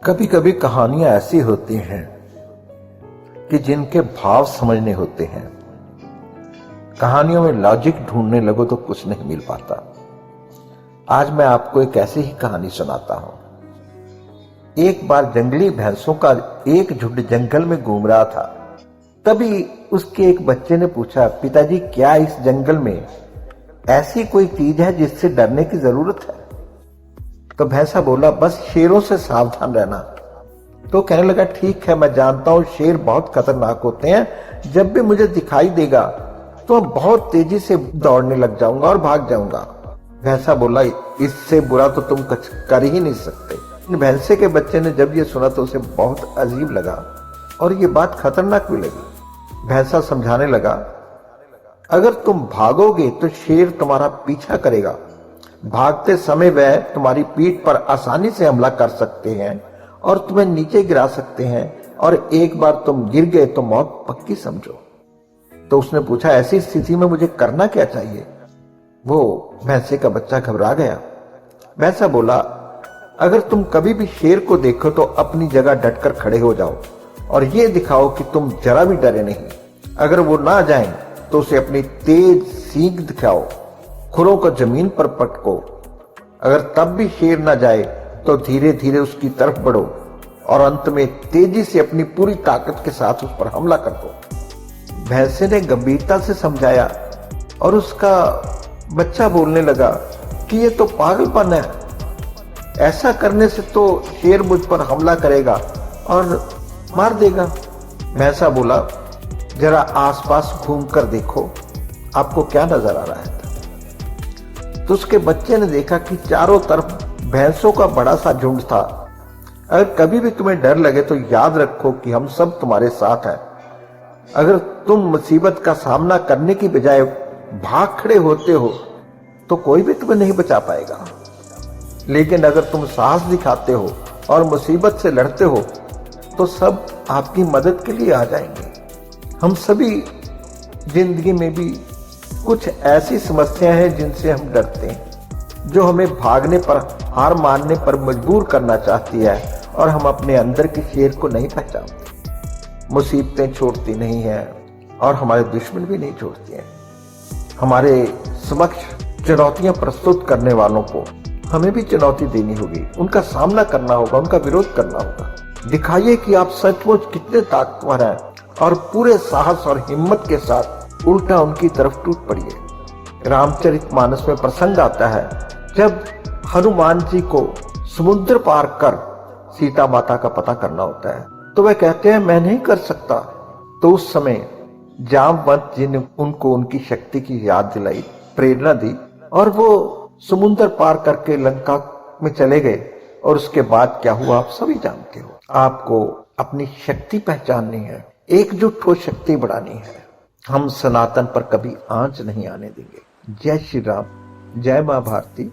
कभी कभी कहानियां ऐसी होती हैं कि जिनके भाव समझने होते हैं। कहानियों में लॉजिक ढूंढने लगो तो कुछ नहीं मिल पाता। आज मैं आपको एक ऐसी ही कहानी सुनाता हूं। एक बार जंगली भैंसों का एक झुंड जंगल में घूम रहा था। तभी उसके एक बच्चे ने पूछा, पिताजी क्या इस जंगल में ऐसी कोई चीज है जिससे डरने की जरूरत है? तो भैंसा बोला, बस शेरों से सावधान रहना। तो कहने लगा, ठीक है, मैं जानता हूं शेर बहुत खतरनाक होते हैं। जब भी मुझे दिखाई देगा तो मैं बहुत तेजी से दौड़ने लग जाऊंगा और भाग जाऊंगा। भैंसा बोला, इससे बुरा तो तुम कुछ कर ही नहीं सकते। भैंसे के बच्चे ने जब ये सुना तो उसे बहुत अजीब लगा और ये बात खतरनाक भी लगी। भैंसा समझाने लगा, अगर तुम भागोगे तो शेर तुम्हारा पीछा करेगा। भागते समय वह तुम्हारी पीठ पर आसानी से हमला कर सकते हैं और तुम्हें नीचे गिरा सकते हैं, और एक बार तुम गिर गए तो मौत पक्की समझो। तो उसने पूछा, ऐसी स्थिति में मुझे करना क्या चाहिए? वो भैंसे का बच्चा घबरा गया। भैंसा बोला, अगर तुम कभी भी शेर को देखो तो अपनी जगह डटकर खड़े हो जाओ और ये दिखाओ कि तुम जरा भी डरे नहीं। अगर वो ना जाए तो उसे अपनी तेज सींग दिखाओ, खुरों को जमीन पर पटको। अगर तब भी शेर ना जाए तो धीरे धीरे उसकी तरफ बढ़ो और अंत में तेजी से अपनी पूरी ताकत के साथ उस पर हमला कर दो। भैंसे ने गंभीरता से समझाया और उसका बच्चा बोलने लगा कि ये तो पागलपन है। ऐसा करने से तो शेर मुझ पर हमला करेगा और मार देगा। भैंसा बोला, जरा आसपास घूमकर देखो, आपको क्या नजर आ रहा है? तो उसके बच्चे ने देखा कि चारों तरफ भैंसों का बड़ा सा झुंड था। अगर कभी भी तुम्हें डर लगे तो याद रखो कि हम सब तुम्हारे साथ हैं। अगर तुम मुसीबत का सामना करने की बजाय भाग खड़े होते हो तो कोई भी तुम्हें नहीं बचा पाएगा, लेकिन अगर तुम साहस दिखाते हो और मुसीबत से लड़ते हो तो सब आपकी मदद के लिए आ जाएंगे। हम सभी जिंदगी में भी कुछ ऐसी समस्याएं हैं जिनसे हम डरते हैं, जो हमें भागने पर, हार मानने पर मजबूर करना चाहती है, और हम अपने अंदर के शेर को नहीं पहचानते। मुसीबतें छोड़ती नहीं हैं और हमारे दुश्मन भी नहीं छोड़ती हैं। हमारे समक्ष चुनौतियां प्रस्तुत करने वालों को हमें भी चुनौती देनी होगी, उनका सामना करना होगा, उनका विरोध करना होगा। दिखाइए कि आप सचमुच कितने ताकतवर हैं और पूरे साहस और हिम्मत के साथ उल्टा उनकी तरफ टूट पड़िए। रामचरितमानस में प्रसंग आता है जब हनुमान जी को समुद्र पार कर सीता माता का पता करना होता है, तो वह कहते हैं, मैं नहीं कर सकता। तो उस समय जामवंत जी ने उनको उनकी शक्ति की याद दिलाई, प्रेरणा दी, और वो समुद्र पार करके लंका में चले गए। और उसके बाद क्या हुआ आप सभी जानते हो। आपको अपनी शक्ति पहचाननी है, एकजुट हो शक्ति बढ़ानी है। हम सनातन पर कभी आंच नहीं आने देंगे। जय श्री राम, जय मां भारती।